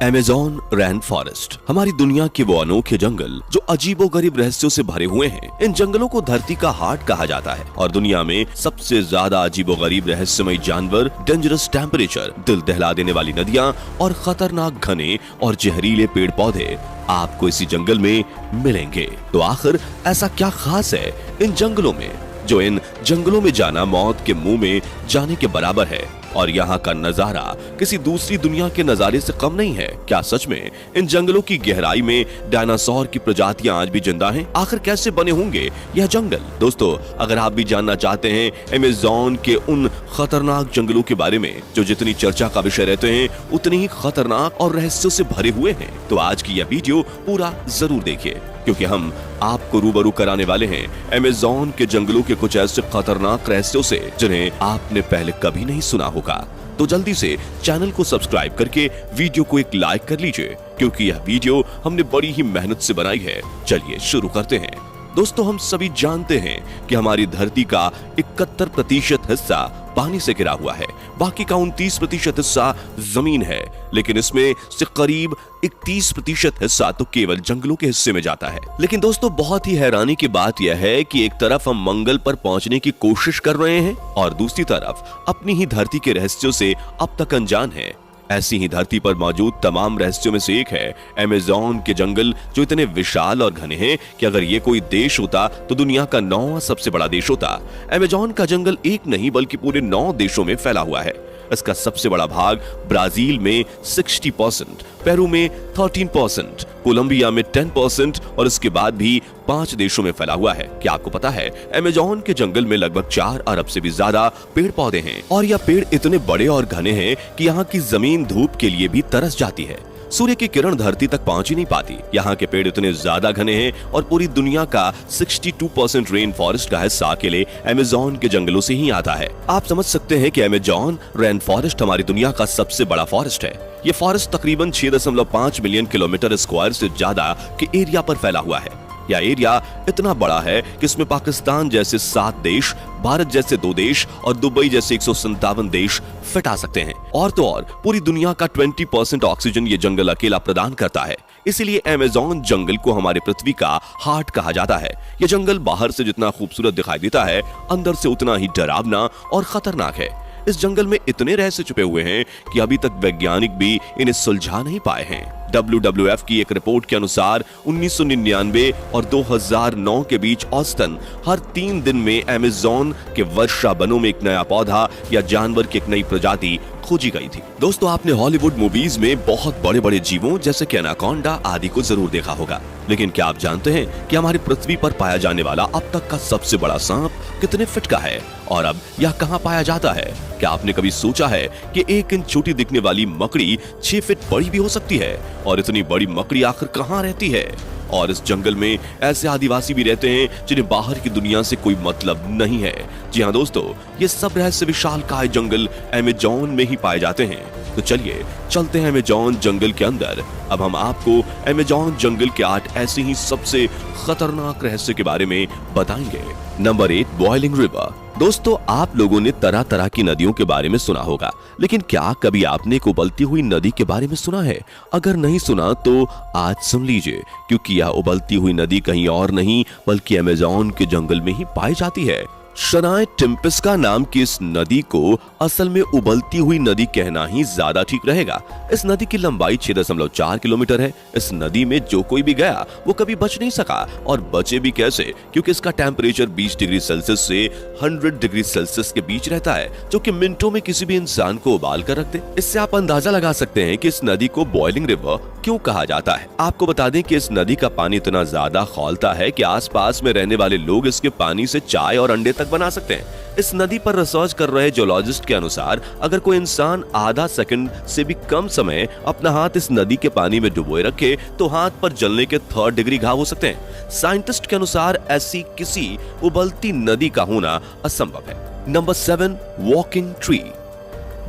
Amazon rain forest हमारी दुनिया के वो अनोखे जंगल जो अजीबोगरीब रहस्यों से भरे हुए हैं। इन जंगलों को धरती का हार्ट कहा जाता है और दुनिया में सबसे ज्यादा अजीबोगरीब रहस्यमय जानवर, डेंजरस टेम्परेचर, दिल दहला देने वाली नदियाँ और खतरनाक घने और जहरीले पेड़ पौधे आपको इसी जंगल में मिलेंगे। तो आखिर ऐसा क्या खास है इन जंगलों में जो इन जंगलों में जाना मौत के मुंह में जाने के बराबर है और यहाँ का नजारा किसी दूसरी दुनिया के नजारे से कम नहीं है? क्या सच में इन जंगलों की गहराई में डायनासोर की प्रजातियां आज भी जिंदा हैं? आखिर कैसे बने होंगे यह जंगल? दोस्तों, अगर आप भी जानना चाहते हैं अमेज़न के उन खतरनाक जंगलों के बारे में जो जितनी चर्चा का विषय रहते हैं उतनी ही खतरनाक और रहस्यों से भरे हुए हैं, तो आज की यह वीडियो पूरा जरूर देखिए, क्योंकि हम आपको रूबरू कराने वाले हैं अमेज़न के जंगलों के कुछ ऐसे खतरनाक रहस्यों से जिन्हें आपने पहले कभी नहीं सुना होगा। तो जल्दी से चैनल को सब्सक्राइब करके वीडियो को एक लाइक कर लीजिए, क्योंकि यह वीडियो हमने बड़ी ही मेहनत से बनाई है। चलिए शुरू करते हैं। दोस्तों, हम सभी जानते हैं कि हमारी धरती का 71% हिस्सा पानी से घिरा हुआ है, बाकी का 29% हिस्सा जमीन है, लेकिन इसमें से करीब 31% हिस्सा तो केवल जंगलों के हिस्से में जाता है। लेकिन दोस्तों, बहुत ही हैरानी की बात यह है कि एक तरफ हम मंगल पर पहुंचने की कोशिश कर रहे हैं और दूसरी तरफ अपनी ही धरती के रहस्यों से अब तक अनजान है। ऐसी ही धरती पर मौजूद तमाम रहस्यों में से एक है अमेज़न के जंगल, जो इतने विशाल और घने हैं कि अगर ये कोई देश होता तो दुनिया का 9वां सबसे बड़ा देश होता। अमेज़न का जंगल एक नहीं बल्कि पूरे 9 देशों में फैला हुआ है। इसका सबसे बड़ा भाग ब्राजील में 60%, पेरू में 13%, कोलंबिया में 10% और इसके बाद भी 5 देशों में फैला हुआ है। क्या आपको पता है अमेज़न के जंगल में लगभग 4 अरब से भी ज्यादा पेड़ पौधे हैं और यह पेड़ इतने बड़े और घने हैं कि यहाँ की जमीन धूप के लिए भी तरस जाती है। सूर्य की किरण धरती तक पहुंच ही नहीं पाती। यहाँ के पेड़ इतने ज्यादा घने हैं और पूरी दुनिया का 62% रेन फॉरेस्ट का हिस्सा अकेले अमेज़न के जंगलों से ही आता है। आप समझ सकते हैं कि अमेज़न रेन फॉरेस्ट हमारी दुनिया का सबसे बड़ा फॉरेस्ट है। ये फॉरेस्ट तकरीबन 6.5 मिलियन किलोमीटर स्क्वायर से ज्यादा के एरिया पर फैला हुआ है। यह एरिया इतना बड़ा है कि इसमें पाकिस्तान जैसे 7 देश, भारत जैसे 2 देश और दुबई जैसे 157 देश फिट आ सकते हैं। और तो और पूरी दुनिया का 20% ऑक्सीजन ये जंगल अकेला प्रदान करता है। इसीलिए अमेज़न जंगल को हमारे पृथ्वी का हार्ट कहा जाता है। यह जंगल बाहर से जितना खूबसूरत दिखाई देता है, अंदर से उतना ही डरावना और खतरनाक है। इस जंगल में इतने रहस्य छुपे हुए हैं कि अभी तक वैज्ञानिक भी इन्हें सुलझा नहीं पाए हैं। WWF की एक रिपोर्ट के अनुसार 1999 और 2009 के बीच औसतन हर 3 दिन में अमेज़न के वर्षा वनों में एक नया पौधा या जानवर की एक नई प्रजाति खोजी गई थी। दोस्तों, आपने हॉलीवुड मूवीज में बहुत बड़े बड़े जीवों जैसे कि एनाकोंडा आदि को जरूर देखा होगा, लेकिन क्या आप जानते हैं कि हमारी पृथ्वी पर पाया जाने वाला अब तक का सबसे बड़ा सांप कितने फीट का है और अब यह कहाँ पाया जाता है? क्या आपने कभी सोचा है कि 1 इंच छोटी दिखने वाली मकड़ी 6 फीट बड़ी भी हो सकती है? और इतनी बड़ी मकड़ी आखिर कहाँ रहती है? और इस जंगल में ऐसे आदिवासी भी रहते हैं जिन्हें बाहर की दुनिया से कोई मतलब नहीं है। जी हाँ दोस्तों, ये सब रहस्य विशालकाय जंगल अमेज़न में ही पाए जाते हैं। तो चलिए चलते हैं अमेज़न जंगल के अंदर। अब हम आपको अमेज़न जंगल के 8 ऐसे ही सबसे खतरनाक रहस्य के बारे में बताएंगे। Number 8, boiling river. दोस्तों, आप लोगों ने तरह तरह की नदियों के बारे में सुना होगा, लेकिन क्या कभी आपने एक उबलती हुई नदी के बारे में सुना है? अगर नहीं सुना तो आज सुन लीजिए, क्योंकि यह उबलती हुई नदी कहीं और नहीं बल्कि अमेज़न के जंगल में ही पाई जाती है। शनाय टिम्पिस्का नाम की इस नदी को असल में उबलती हुई नदी कहना ही ज्यादा ठीक रहेगा। इस नदी की लंबाई 6.4 किलोमीटर है। इस नदी में जो कोई भी गया वो कभी बच नहीं सका, और बचे भी कैसे, क्योंकि इसका टेम्परेचर 20 डिग्री सेल्सियस से 100 डिग्री सेल्सियस के बीच रहता है, जो कि मिनटों में किसी भी इंसान को उबाल कर रख दे। इससे आप अंदाजा लगा सकते हैं कि इस नदी को बॉइलिंग रिवर क्यों कहा जाता है। आपको बता दें कि इस नदी का पानी इतना ज्यादा खौलता है कि आसपास में रहने वाले लोग इसके पानी से चाय और अंडे तक बना सकते हैं। इस नदी पर रिसर्च कर रहे जियोलॉजिस्ट के अनुसार अगर कोई इंसान आधा सेकंड से भी कम समय अपना हाथ इस नदी के पानी में डुबोए रखे तो हाथ पर जलने के 3rd डिग्री घाव हो सकते हैं। साइंटिस्ट के अनुसार ऐसी किसी उबलती नदी का होना असंभव है। Number 7, walking tree.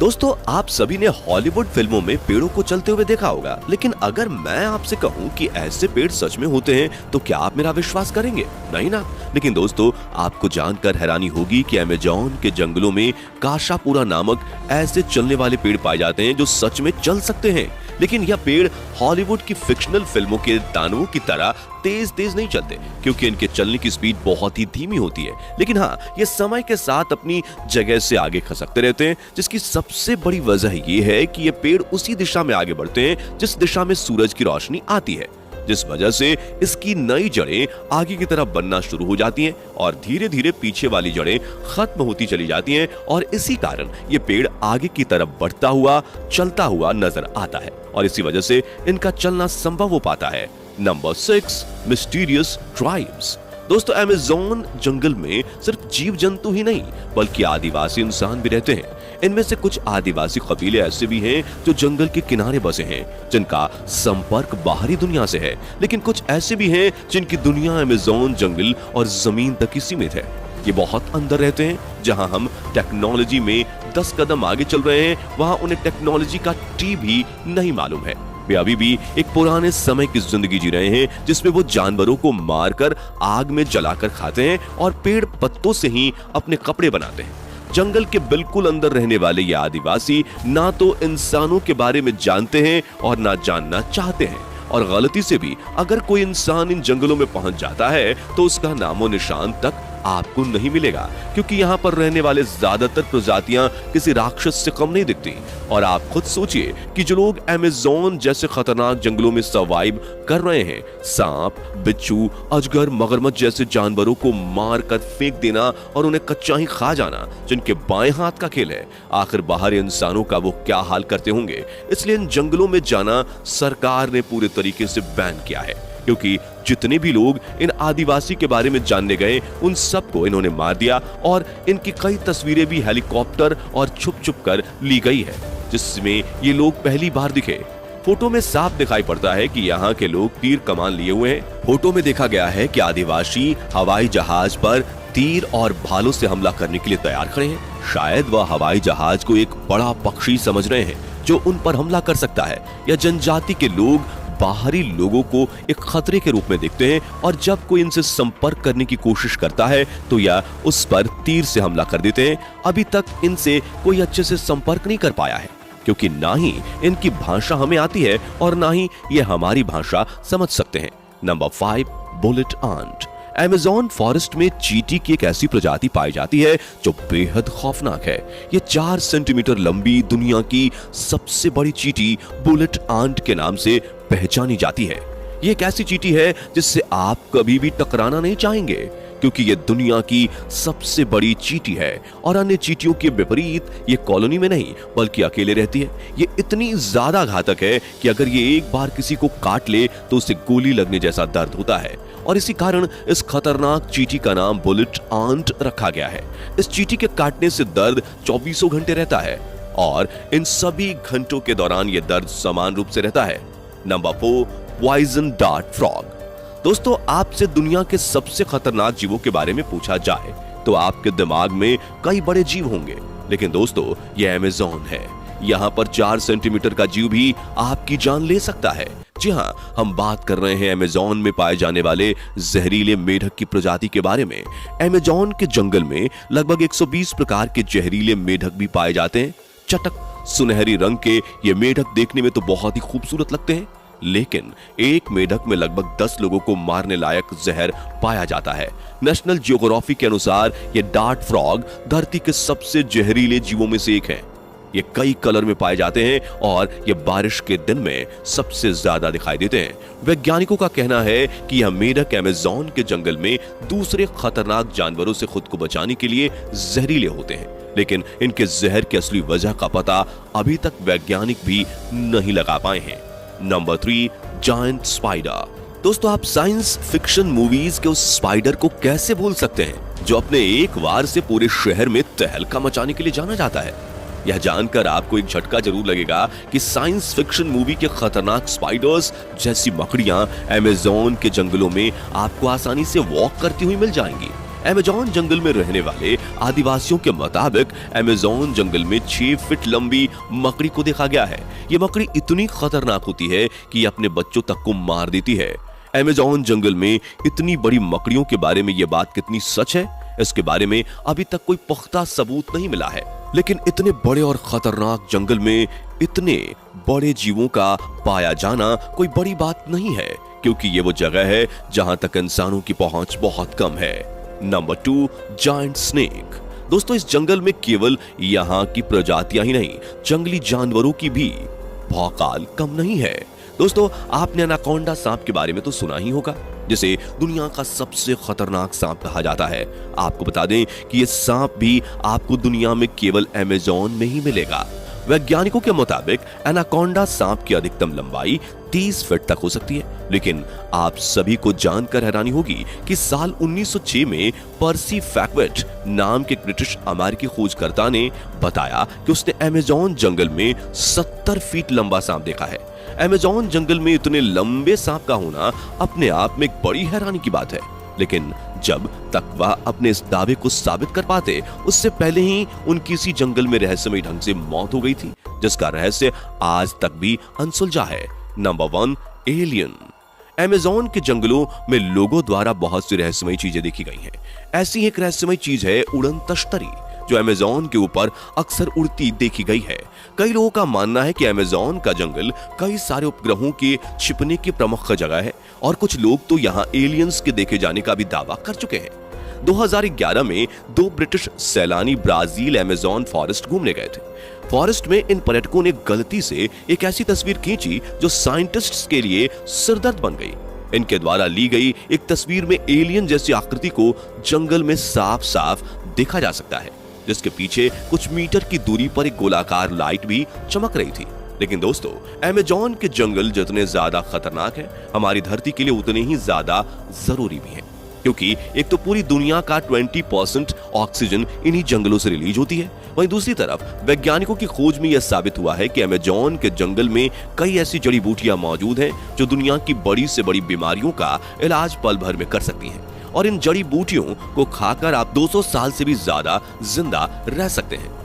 दोस्तों, आप सभी ने हॉलीवुड फिल्मों में पेड़ों को चलते हुए देखा होगा, लेकिन अगर मैं आपसे कहूं कि ऐसे पेड़ सच में होते हैं तो क्या आप मेरा विश्वास करेंगे? नहीं ना। लेकिन दोस्तों, आपको जानकर हैरानी होगी कि अमेज़न के जंगलों में काशापुरा नामक ऐसे चलने वाले पेड़ पाए जाते हैं जो सच में चल सकते हैं। लेकिन यह पेड़ हॉलीवुड की फिक्शनल फिल्मों के दानवों की तरह तेज नहीं चलते, क्योंकि इनके चलने की स्पीड बहुत ही धीमी होती है। लेकिन हाँ, ये समय के साथ अपनी जगह से आगे खसकते रहते हैं, जिसकी सबसे बड़ी वजह ये है कि ये पेड़ उसी दिशा में आगे बढ़ते हैं जिस दिशा में सूरज की रोशनी आती है, जिस वजह से इसकी नई जड़ें आगे की तरफ बनना शुरू हो जाती हैं और धीरे धीरे पीछे वाली जड़ें खत्म होती चली जाती हैं, और इसी कारण ये पेड़ आगे की तरफ बढ़ता हुआ चलता हुआ नजर आता है, और इसी वजह से इनका चलना संभव हो पाता है। Number 6, mysterious tribes. दोस्तों, अमेज़न जंगल में सिर्फ जीव जंतु ही नहीं बल्कि आदिवासी इंसान भी रहते हैं। इनमें से कुछ आदिवासी कबीले ऐसे भी हैं जो जंगल के किनारे बसे हैं, जिनका संपर्क बाहरी दुनिया से है, लेकिन कुछ ऐसे भी हैं जिनकी दुनिया अमेज़न जंगल और जमीन तक ही सीमित है। ये बहुत अंदर रहते हैं। जहां हम टेक्नोलॉजी में 10 कदम आगे चल रहे हैं, वहां उन्हें टेक्नोलॉजी का टी भी नहीं मालूम है। वे अभी भी एक पुराने समय की जिंदगी जी रहे हैं, जिसमें वो जानवरों को मारकर आग में जलाकर खाते हैं और पेड़ पत्तों से ही अपने कपड़े बनाते हैं। जंगल के बिल्कुल अंदर रहने वाले ये आदिवासी ना तो इंसानों के बारे में जानते हैं और ना जानना चाहते हैं, और गलती से भी अगर कोई इंसान इन जंगलों में पहुंच जाता है तो उसका नामो निशान तक आपको नहीं मिलेगा, क्योंकि यहाँ पर रहने वाले ज्यादातर प्रजातियां किसी राक्षस से कम नहीं दिखती। और आप खुद सोचिए कि जो लोग अमेज़न जैसे खतरनाक जंगलों में सर्वाइव कर रहे हैं, सांप, बिच्छू, अजगर, मगरमच्छ जैसे जानवरों को मार कर फेंक देना और उन्हें कच्चा ही खा जाना जिनके बाएं हाथ का खेल है, आखिर बाहरी इंसानों का वो क्या हाल करते होंगे। इसलिए इन जंगलों में जाना सरकार ने पूरे तरीके से बैन किया है, क्योंकि जितने भी लोग इन आदिवासी के बारे में जानने गए उन सबको इन्होंने मार दिया, और इनकी कई तस्वीरें भी हेलीकॉप्टर और छुप कर ली गई है, जिसमें ये लोग पहली बार दिखे। फोटो में साफ दिखाई पड़ता है कि यहाँ के लोग तीर कमान लिए हुए हैं। फोटो में देखा गया है कि आदिवासी हवाई जहाज पर तीर और भालों से हमला करने के लिए तैयार खड़े हैं। शायद वह हवाई जहाज को एक बड़ा पक्षी समझ रहे हैं जो उन पर हमला कर सकता है, या जनजाति के लोग बाहरी लोगों को एक खतरे के रूप में देखते हैं, और जब कोई इनसे संपर्क करने की कोशिश करता है तो यह उस पर तीर से हमला कर देते हैं। अभी तक इनसे कोई अच्छे से संपर्क नहीं कर पाया है, क्योंकि ना ही इनकी भाषा हमें आती है और ना ही ये हमारी भाषा समझ सकते हैं। Number 5, bullet ant. Amazon forest में चींटी की एक ऐसी प्रजाति पाई जाती है जो बेहद खौफनाक है। ये 4 सेंटीमीटर लंबी दुनिया की सबसे बड़ी चींटी बुलेट आंट के नाम से पहचानी जाती है। ये एक ऐसी चींटी है जिससे आप कभी भी टकराना नहीं चाहेंगे, क्योंकि ये दुनिया की सबसे बड़ी चींटी है, और अन्य चींटियों के विपरीत ये कॉलोनी में नहीं बल्कि अकेले रहती है। ये इतनी ज्यादा घातक है कि अगर ये एक बार किसी को काट ले तो उसे गोली लगने जैसा दर्द होता है, और इसी कारण इस खतरनाक चींटी का नाम बुलेट आंट रखा गया है। इस चींटी के काटने से दर्द 24 घंटे रहता है, और इन सभी घंटों के दौरान ये दर्द समान रूप से रहता है। Number 4, poison dart frog. दोस्तों, आपसे दुनिया के सबसे खतरनाक जीवों के बारे में पूछा जाए तो आपके दिमाग में कई बड़े जीव होंगे, लेकिन दोस्तों यह अमेज़न है। यहाँ पर 4 सेंटीमीटर का जीव भी आपकी जान ले सकता है। जी हाँ, हम बात कर रहे हैं अमेज़न में पाए जाने वाले जहरीले मेढक की प्रजाति के बारे में। अमेज़न के जंगल में लगभग 120 प्रकार के जहरीले मेढक भी पाए जाते हैं। चटक सुनहरी रंग के ये मेढक देखने में तो बहुत ही खूबसूरत लगते हैं, लेकिन एक मेढक में लगभग 10 लोगों को मारने लायक जहर पाया जाता है। नेशनल जियोग्राफी के अनुसार ये डार्ट फ्रॉग धरती के सबसे जहरीले जीवों में से एक है। ये कई कलर में पाए जाते हैं और ये बारिश के दिन में सबसे ज्यादा दिखाई देते हैं। वैज्ञानिकों का कहना है कि यह मेढक अमेज़न के जंगल में दूसरे खतरनाक जानवरों से खुद को बचाने के लिए जहरीले होते हैं, लेकिन इनके जहर की असली वजह का पता अभी तक वैज्ञानिक भी नहीं लगा पाए हैं। Number 3, giant spider. दोस्तों, आप साइंस फिक्शन मूवीज के उस स्पाइडर को कैसे भूल सकते हैं जो अपने एक वार से पूरे शहर में तहलका मचाने के लिए जाना जाता है। यह जानकर आपको एक झटका जरूर लगेगा कि साइंस फिक्शन मूवी के खतरनाक स्पाइडर्स जैसी मकड़ियां अमेज़न के जंगलों में आपको आसानी से वॉक करती हुई मिल जाएंगी। अमेज़न जंगल में रहने वाले आदिवासियों के मुताबिक अमेज़न जंगल में 6 फीट लंबी मकड़ी को देखा गया है। ये मकड़ी इतनी खतरनाक होती है कि ये अपने बच्चों तक को मार देती है। अमेज़न जंगल में इतनी बड़ी मकड़ियों के बारे में ये बात कितनी सच है, इसके बारे में अभी तक कोई पुख्ता सबूत नहीं मिला है। लेकिन इतने बड़े और खतरनाक जंगल में इतने बड़े जीवों का पाया जाना कोई बड़ी बात नहीं है, क्योंकि ये वो जगह है जहां तक इंसानों की पहुंच बहुत कम है। Number 2, giant snake. दोस्तों, इस जंगल में केवल यहाँ की प्रजातियां ही नहीं, जंगली जानवरों की भी भौकाल कम नहीं है। दोस्तों, आपने एनाकोंडा सांप के बारे में तो सुना ही होगा, जिसे दुनिया का सबसे खतरनाक सांप कहा जाता है। आपको बता दें कि ये सांप भी आपको दुनिया में केवल अमेज़न में ही मिलेगा। वैज्ञानिकों के मुताबिक एनाकोंडा सांप की अधिकतम लंबाई 30 फीट तक हो सकती है। लेकिन आप सभी को जानकर हैरानी होगी कि साल 1906 में पर्सी फैक्वेट नाम के ब्रिटिश अमेरिकी खोजकर्ता ने बताया कि उसने अमेज़न जंगल में 70 फीट लंबा सांप देखा है। अमेज़न जंगल में इतने लंबे सांप का होना अपने आप में एक बड़ी हैरानी की बात है। लेकिन जब तक वह अपने इस दावे को साबित कर पाते, उससे पहले ही उनकी इसी जंगल में रहस्यमय ढंग से मौत हो गई थी, जिसका रहस्य आज तक भी अनसुलझा है। Number 1, alien. अमेज़न के जंगलों में लोगों द्वारा बहुत सी रहस्यमय चीजें देखी गई हैं। ऐसी एक रहस्यमय चीज है उड़न तश्तरी, जो अमेज़न के ऊपर अक्सर उड़ती देखी गई है। कई लोगों का मानना है कि अमेज़न का जंगल कई सारे उपग्रहों के छिपने की प्रमुख जगह है, और कुछ लोग तो यहाँ एलियंस के देखे जाने का भी दावा कर चुके हैं। 2011 में 2 ब्रिटिश सैलानी ब्राजील अमेज़न फॉरेस्ट घूमने गए थे। फॉरेस्ट में इन पर्यटकों ने गलती से एक ऐसी तस्वीर खींची जो साइंटिस्ट्स के लिए सिरदर्द बन गई। इनके द्वारा ली गई एक तस्वीर में एलियन जैसी आकृति को जंगल में साफ साफ देखा जा सकता है, जिसके पीछे कुछ मीटर की दूरी पर एक गोलाकार लाइट भी चमक रही थी। लेकिन दोस्तों, अमेज़न के जंगल जितने ज्यादा खतरनाक हैं, हमारी धरती के लिए उतने ही ज्यादा जरूरी भी हैं, क्योंकि एक तो पूरी दुनिया का 20% ऑक्सीजन इन्हीं जंगलों से रिलीज होती है। वहीं दूसरी तरफ वैज्ञानिकों की खोज में यह साबित हुआ है कि अमेज़न के जंगल में कई ऐसी जड़ी बूटियां मौजूद हैं जो दुनिया की बड़ी से बड़ी बीमारियों का इलाज पल भर में कर सकती हैं, और इन जड़ी बूटियों को खाकर आप 200 साल से भी ज्यादा जिंदा रह सकते हैं।